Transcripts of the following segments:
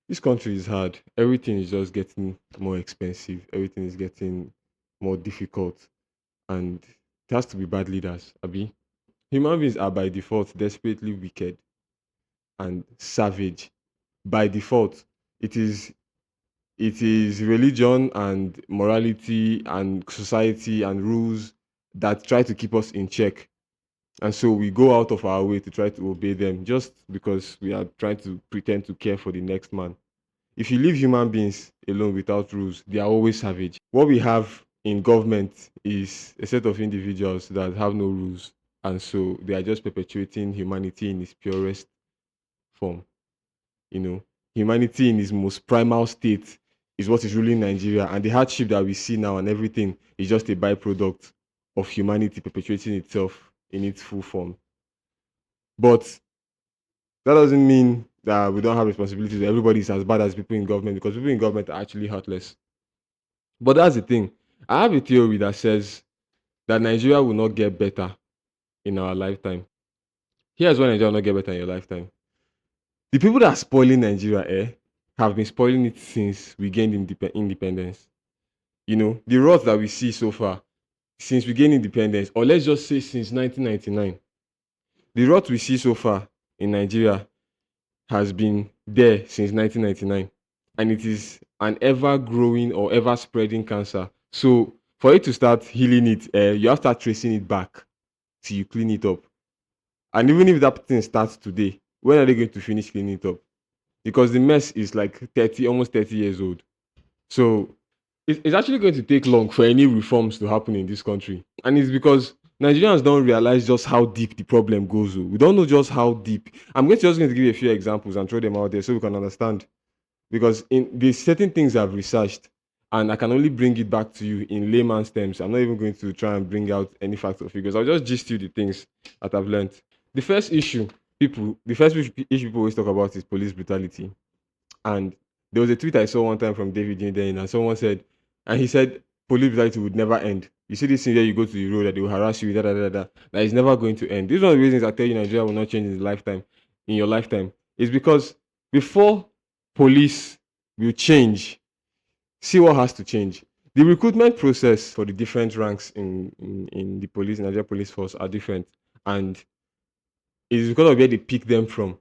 This country is hard. Everything is just getting more expensive. Everything is getting more difficult, and it has to be bad leaders. Abi, human beings are by default desperately wicked and savage. By default, it is it is religion and morality and society and rules that try to keep us in check. And so we go out of our way to try to obey them just because we are trying to pretend to care for the next man. If you leave human beings alone without rules, they are always savage. What we have in government is a set of individuals that have no rules. And so they are just perpetuating humanity in its purest form. You know, humanity in its most primal state is what is ruling Nigeria. And the hardship that we see now and everything is just a byproduct of humanity perpetuating itself in its full form. But that doesn't mean that we don't have responsibilities. Everybody is as bad as people in government because people in government are actually heartless. But that's the thing. I have a theory that says that Nigeria will not get better in our lifetime. Here's why Nigeria will not get better in your lifetime. The people that are spoiling Nigeria have been spoiling it since we gained independence. You know, the rot that we see so far since we gained independence, or let's just say since 1999, the rot we see so far in Nigeria has been there since 1999, and it is an ever growing or ever spreading cancer. So for it to start healing it, you have to start tracing it back till you clean it up. And even if that thing starts today, when are they going to finish cleaning it up? Because the mess is like 30, almost 30 years old. So it's actually going to take long for any reforms to happen in this country. And it's because Nigerians don't realize just how deep the problem goes. Oh. We don't know just how deep. Just going to give you a few examples and throw them out there so we can understand. Because in the certain things I've researched, and I can only bring it back to you in layman's terms. I'm not even going to try and bring out any facts or figures. I'll just gist you the things that I've learned. The first issue the first issue people always talk about is police brutality. And there was a tweet I saw one time from David Jinden, and someone said, and he said, police brutality would never end. You see this thing where you go to the road that they will harass you, that is never going to end. This is one of the reasons I tell you Nigeria will not change in your lifetime. Is because before police will change, see what has to change. The recruitment process for the different ranks in the police, Nigeria police force are different. And it is because of where they pick them from.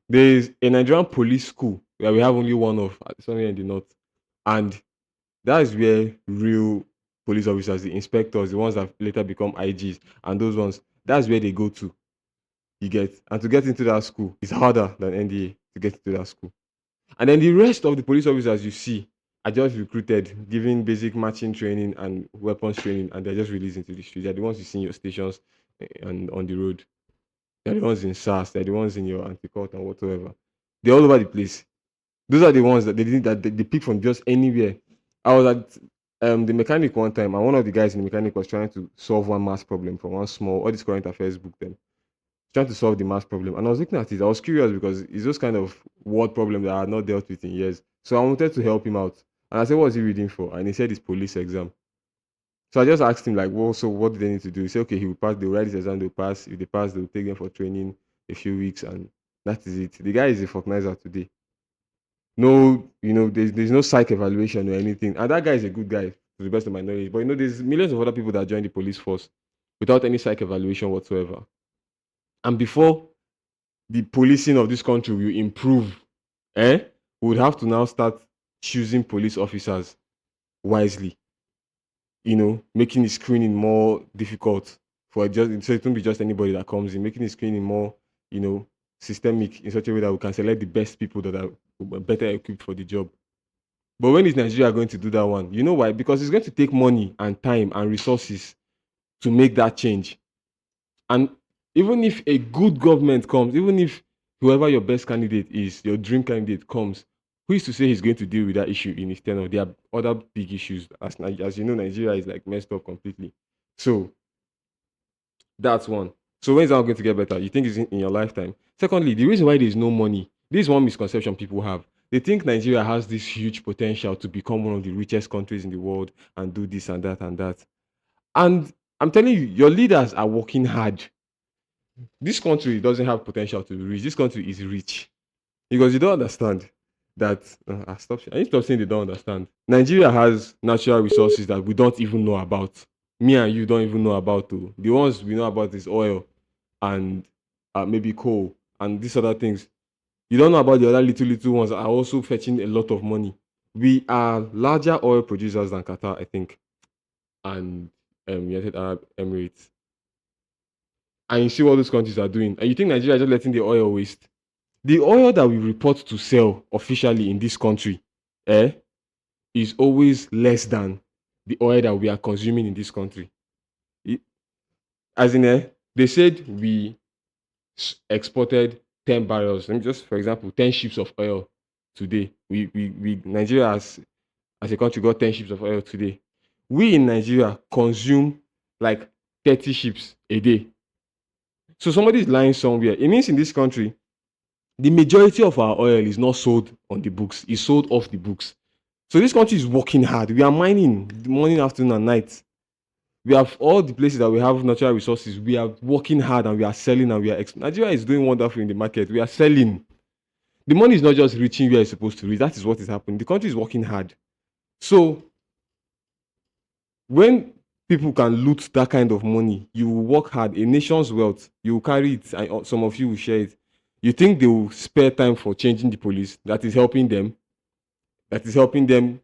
There is a Nigerian police school where we have only one of somewhere in the north, and that is where real police officers, the inspectors, the ones that later become IGs, and those ones, that's where they go to. You get, and to get into that school is harder than NDA to get into that school. And then the rest of the police officers you see are just recruited, given basic marching training and weapons training, and they're just released into the street. They're the ones you see in your stations and on the road. They're the ones in SARS, they're the ones in your anti-cult and whatsoever. They're all over the place. Those are the ones that they didn't that they pick from just anywhere. I was at the mechanic one time, and one of the guys in the mechanic was trying to solve one mass problem from one small all this current affairs book then. Trying to solve the mass problem. And I was looking at it, I was curious because it's those kind of word problem that I had not dealt with in years. So I wanted to help him out. And I said, what was he reading for? And he said it's police exam. So I just asked him, like, well, so what do they need to do? He said, okay, he will pass, they'll write this exam, they'll pass. If they pass, they'll take them for training a few weeks, and that is it. The guy is a Falknizer today. No, there's no psych evaluation or anything. And that guy is a good guy, to the best of my knowledge. But there's millions of other people that join the police force without any psych evaluation whatsoever. And before the policing of this country will improve, we would have to now start choosing police officers wisely, making the screening more difficult for just so it won't be just anybody that comes in, making the screening more, you know, systemic in such a way that we can select the best people that are better equipped for the job. But when is Nigeria going to do that one? You know why? Because it's going to take money and time and resources to make that change. And even if a good government comes, even if whoever your best candidate is, your dream candidate comes, who is to say he's going to deal with that issue in his tenure? There are other big issues. As you know, Nigeria is like messed up completely. So that's one. So when is that going to get better? You think it's in your lifetime? Secondly, the reason why there's no money, this is one misconception people have. They think Nigeria has this huge potential to become one of the richest countries in the world and do this and that and that. And I'm telling you, your leaders are working hard. This country doesn't have potential to be rich. This country is rich because you don't understand. that I need to stop saying they don't understand. Nigeria has natural resources that we don't even know about. Me and you don't even know about too. The ones we know about is oil and maybe coal and these other things. You don't know about the other little ones that are also fetching a lot of money. We are larger oil producers than Qatar, I think, and United Arab Emirates. And you see what those countries are doing, and you think Nigeria is just letting the oil waste. The oil that we report to sell officially in this country, eh, is always less than the oil that we are consuming in this country. It- as in, they said we exported 10 barrels. Let me just, for example, 10 ships of oil today. We Nigeria as a country got 10 ships of oil today. We in Nigeria consume like 30 ships a day. So somebody is lying somewhere. It means in this country, the majority of our oil is not sold on the books, it's sold off the books. So this country is working hard. We are mining morning, afternoon, and night. We have all the places that we have natural resources. We are working hard and we are selling and we are. Nigeria is doing wonderful in the market. We are selling. The money is not just reaching where it's supposed to reach. That is what is happening. The country is working hard. So when people can loot that kind of money, you will work hard. A nation's wealth, you will carry it, and some of you will share it. You think they will spare time for changing the police? That is helping them. That is helping them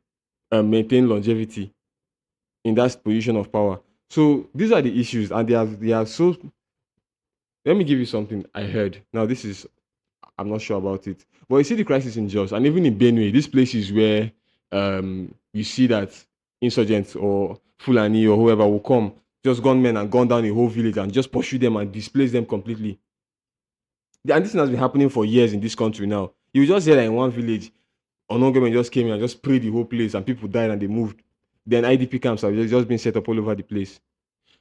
maintain longevity in that position of power. So these are the issues, and they are so. Let me give you something I heard. Now this is I'm not sure about it, but you see the crisis in Jos and even in Benue, these places where you see that insurgents or Fulani or whoever will come, just gunmen and gun down a whole village and just pursue them and displace them completely. And this thing has been happening for years in this country now. You just hear that in one village, unknown government just came in and just sprayed the whole place and people died and they moved. Then IDP camps have just been set up all over the place.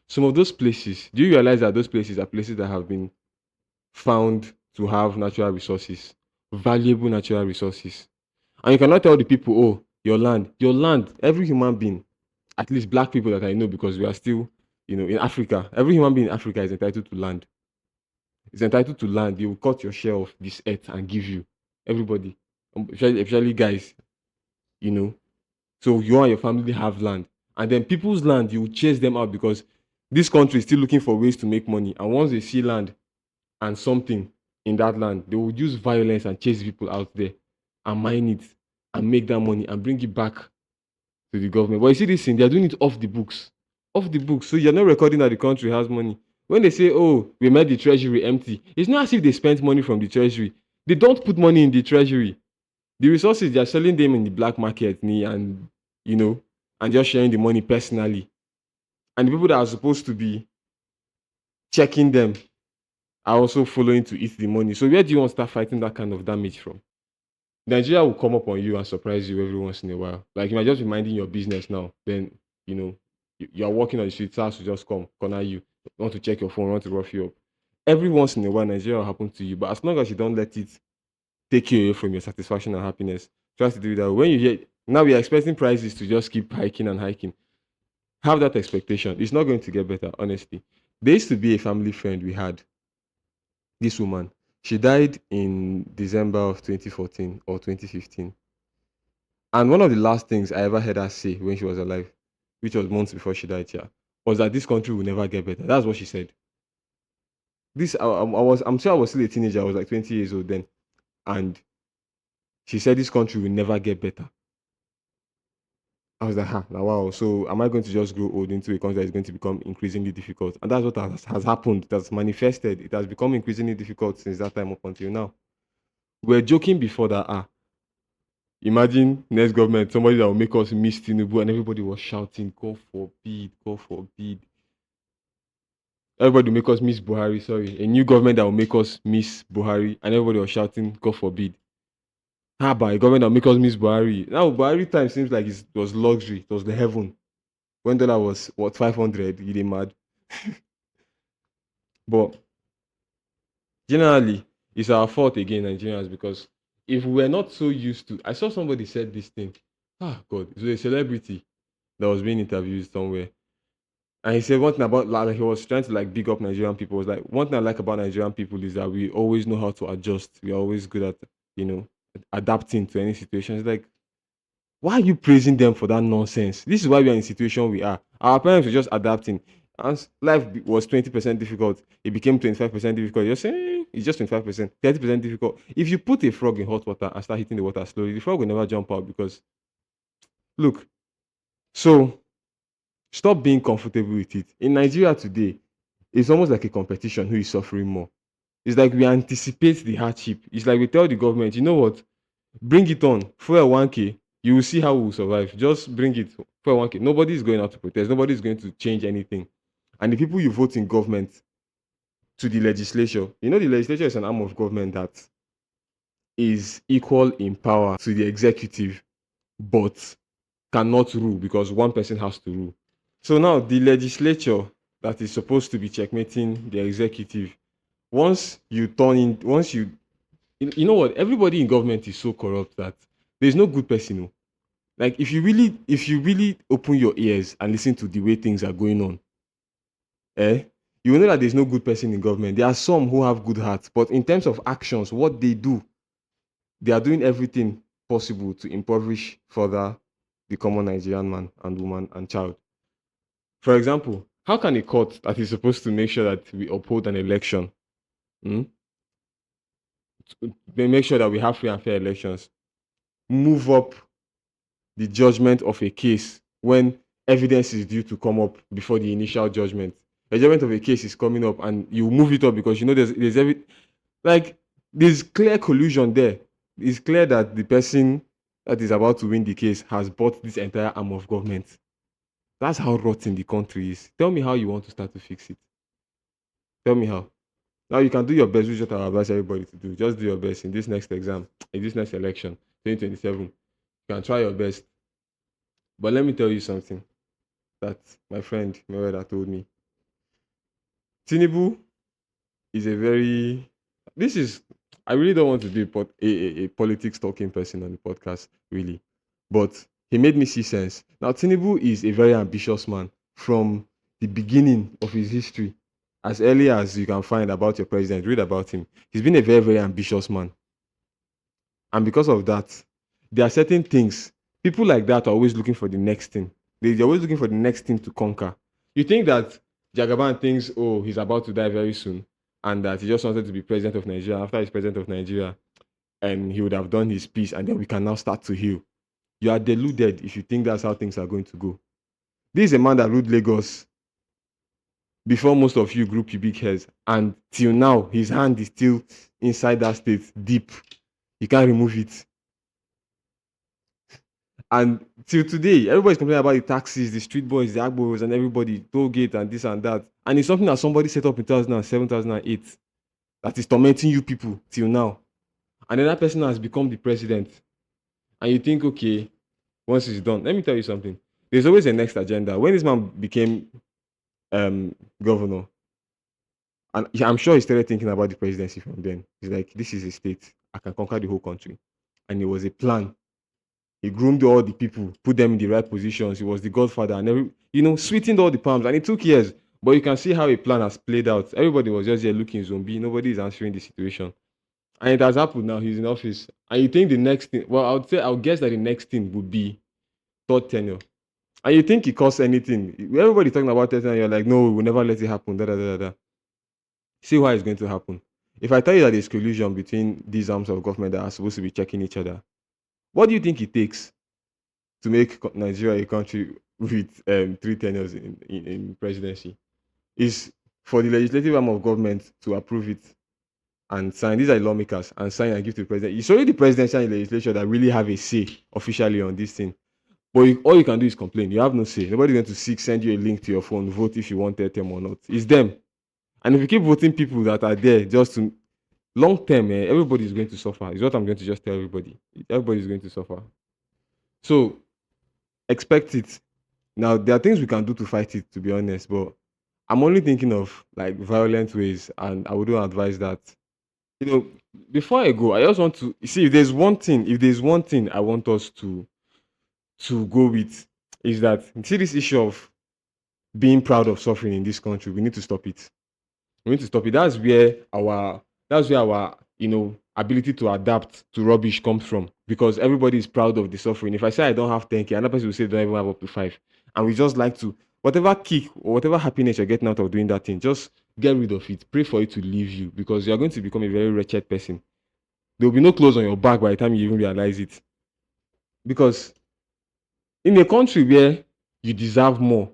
Some of those places, do you realize that those places are places that have been found to have natural resources, valuable natural resources? And you cannot tell the people, oh, your land, every human being, at least black people that I know, because we are still, in Africa, every human being in Africa is entitled to land. Is entitled to land. They will cut your share of this earth and give you. Everybody, especially guys, you know. So you and your family have land. And then people's land, you will chase them out because this country is still looking for ways to make money. And once they see land and something in that land, they will use violence and chase people out there and mine it and make that money and bring it back to the government. But you see this thing, they're doing it off the books. Off the books. So you're not recording that the country has money. When they say, oh, we made the treasury empty, it's not as if they spent money from the treasury. They don't put money in the treasury. The resources, they're selling them in the black market, and you know, and just sharing the money personally. And the people that are supposed to be checking them are also following to eat the money. So where do you want to start fighting that kind of damage from? Nigeria will come up on you and surprise you every once in a while. Like you might just be minding your business now. Then, you're walking on the street, SARS will just come, corner you, want to check your phone, want to rough you up. Every once in a while, Nigeria will happen to you. But as long as you don't let it take you away from your satisfaction and happiness, try to do that. When you hear now we are expecting prices to just keep hiking and hiking. Have that expectation. It's not going to get better, honestly. There used to be a family friend we had, this woman. She died in December of 2014 or 2015. And one of the last things I ever heard her say when she was alive, which was months before she died, yeah, was that this country will never get better. That's what she said. I'm sure I was still a teenager. I was like 20 years old then, and she said this country will never get better. I was like, now wow. So am I going to just grow old into a country that is going to become increasingly difficult? And that's what has happened. That's manifested. It has become increasingly difficult since that time up until now. We're joking before that. Imagine next government, somebody that will make us miss Tinubu, and everybody was shouting, God forbid, God forbid. Everybody will make us miss Buhari, sorry. A new government that will make us miss Buhari, and everybody was shouting, God forbid. How about a government that will make us miss Buhari? Now, Buhari time seems like it was luxury, it was the heaven. When dollar was, what, 500, you did mad. But generally, it's our fault again, Nigerians, because if we were not so used to, I saw somebody said this thing. God, it was a celebrity that was being interviewed somewhere. And he said one thing about, like, he was trying to like big up Nigerian people. It was like, one thing I like about Nigerian people is that we always know how to adjust. We are always good at, you know, adapting to any situation. It's like, why are you praising them for that nonsense? This is why we are in the situation we are. Our parents were just adapting. As was 20% difficult, it became 25% difficult. You're saying it's just 25%, 30% difficult. If you put a frog in hot water and start hitting the water slowly, the frog will never jump out because look. So stop being comfortable with it. In Nigeria today, it's almost like a competition who is suffering more. It's like we anticipate the hardship. It's like we tell the government, you know what, bring it on. Fuel 1K, you will see how we will survive. Just bring it. Fuel 1K. Nobody is going out to protest. Nobody is going to change anything. And the people you vote in government to the legislature, you know, the legislature is an arm of government that is equal in power to the executive, but cannot rule because one person has to rule. So now the legislature that is supposed to be checkmating the executive, once you turn in, once you know what, everybody in government is so corrupt that there's no good person. Oh. Like if you really open your ears and listen to the way things are going on, you will know that there's no good person in government. There are some who have good hearts, but in terms of actions, what they do, they are doing everything possible to impoverish further the common Nigerian man and woman and child. For example, how can a court that is supposed to make sure that we uphold an election, mm, they make sure that we have free and fair elections, move up the judgment of a case when evidence is due to come up before the initial judgment? The judgment of a case is coming up, and you move it up because you know there's like there's clear collusion there. It's clear that the person that is about to win the case has bought this entire arm of government. That's how rotten the country is. Tell me how you want to start to fix it. Tell me how. Now you can do your best, which is what I advise everybody to do. Just do your best in this next exam, in this next election, 2027. You can try your best. But let me tell you something that my friend Mereda told me. Tinubu is a very this is I really don't want to be a politics talking person on the podcast, really. But he made me see sense. Now Tinubu is a very ambitious man from the beginning of his history. As early as you can find about your president, read about him. He's been a very, very ambitious man. And because of that, there are certain things. People like that are always looking for the next thing. They're always looking for the next thing to conquer. You think that Jagaban thinks, oh, he's about to die very soon, and that he just wanted to be president of Nigeria. After he's president of Nigeria, and he would have done his piece, and then we can now start to heal. You are deluded if you think that's how things are going to go. This is a man that ruled Lagos before most of you grew pubic hairs, and till now, his hand is still inside that state, deep. You can't remove it. And till today, everybody's complaining about the taxis, the street boys, the agbos, and everybody, toll gate, and this and that. And it's something that somebody set up in 2007, 2008 that is tormenting you people till now. And then that person has become the president. And you think, okay, once it's done, let me tell you something. There's always a next agenda. When this man became governor, and I'm sure he started thinking about the presidency from then. He's like, this is a state. I can conquer the whole country. And it was a plan. He groomed all the people, put them in the right positions. He was the godfather and sweetened all the palms. And it took years. But you can see how a plan has played out. Everybody was just here looking zombie. Nobody is answering the situation. And it has happened now. He's in office. And you think the next thing, well, I would guess that the next thing would be third tenure. And you think it costs anything. Everybody talking about third tenure, you're like, no, we will never let it happen. Da, da, da, da. See why it's going to happen. If I tell you that there's collusion between these arms of government that are supposed to be checking each other, what do you think it takes to make Nigeria a country with three tenures in presidency? Is for the legislative arm of government to approve it and sign. These are the lawmakers, and sign and give to the president. It's only the presidency and the legislature that really have a say officially on this thing. But all you can do is complain. You have no say. Nobody's going to send you a link to your phone, vote if you want them or not. It's them. And if you keep voting people that are there just to long term, everybody is going to suffer. Is what I'm going to just tell everybody. Everybody is going to suffer. So expect it. Now there are things we can do to fight it, to be honest, but I'm only thinking of like violent ways, and I wouldn't advise that. Before I go, I just want to see if there's one thing I want us to go with, is that see this issue of being proud of suffering in this country. We need to stop it. We need to stop it. That's where our ability to adapt to rubbish comes from, because everybody is proud of the suffering. If I say I don't have 10K, another person will say they don't even have up to 5. And we just like to, whatever kick or whatever happiness you're getting out of doing that thing, just get rid of it. Pray for it to leave you, because you're going to become a very wretched person. There will be no clothes on your back by the time you even realize it. Because in a country where you deserve more,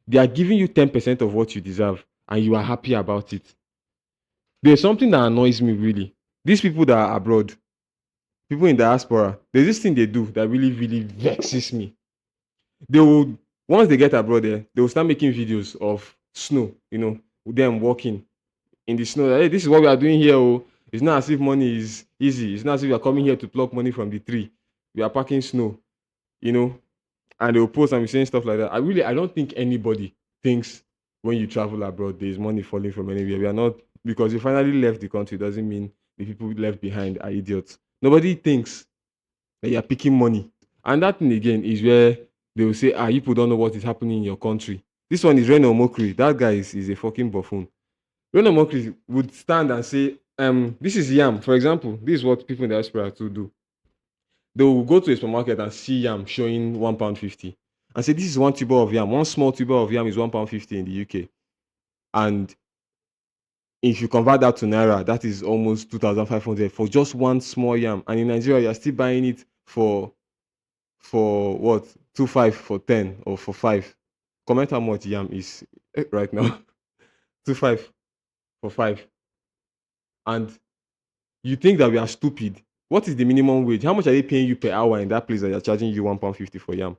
they are giving you 10% of what you deserve and you are happy about it. There's something that annoys me really. These people that are abroad, people in diaspora, there's this thing they do that really, really vexes me. They will, once they get abroad there, they will start making videos of snow, with them walking in the snow. Hey, this is what we are doing here. Oh, it's not as if money is easy. It's not as if we are coming here to pluck money from the tree. We are packing snow, you know, and they will post and be saying stuff like that. I don't think anybody thinks when you travel abroad there is money falling from anywhere. We are not, because you finally left the country doesn't mean the people left behind are idiots. Nobody thinks that you are picking money. And that thing again is where they will say, you people don't know what is happening in your country. This one is Reno Mokri. That guy is a fucking buffoon. Reno Mokri would stand and say, this is yam. For example, this is what people in the diaspora to do. They will go to a supermarket and see yam showing £1.50 and say, this is one tuber of yam. One small tuber of yam is £1.50 in the UK. And if you convert that to Naira, that is almost 2,500 for just one small yam. And in Nigeria, you're still buying it for what? 2.5 for 10 or for 5. Comment how much yam is right now. 2.5 for 5. And you think that we are stupid. What is the minimum wage? How much are they paying you per hour in that place that you're charging you £1.50 for yam?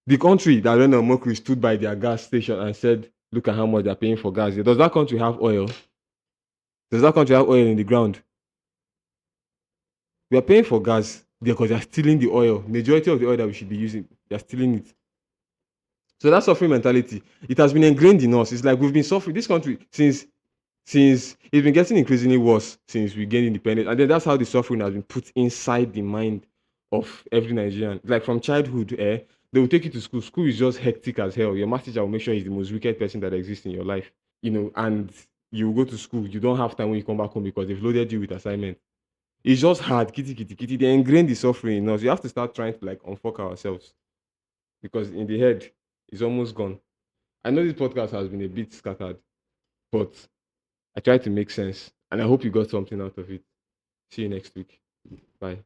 The country that Reno Mokri stood by their gas station and said, look at how much they're paying for gas. Does that country have oil? Does that country have oil in the ground? We are paying for gas because they're stealing the oil. Majority of the oil that we should be using, they're stealing it. So that suffering mentality, it has been ingrained in us. It's like we've been suffering this country since it's been getting increasingly worse since we gained independence. And then that's how the suffering has been put inside the mind of every Nigerian. Like from childhood, they will take you to school. School is just hectic as hell. Your math teacher will make sure he's the most wicked person that exists in your life. And you go to school. You don't have time when you come back home because they've loaded you with assignments. It's just hard. Kitty, kitty, kitty. They ingrained the suffering in us. You have to start trying to like unfuck ourselves. Because in the head, it's almost gone. I know this podcast has been a bit scattered, but I tried to make sense. And I hope you got something out of it. See you next week. Bye.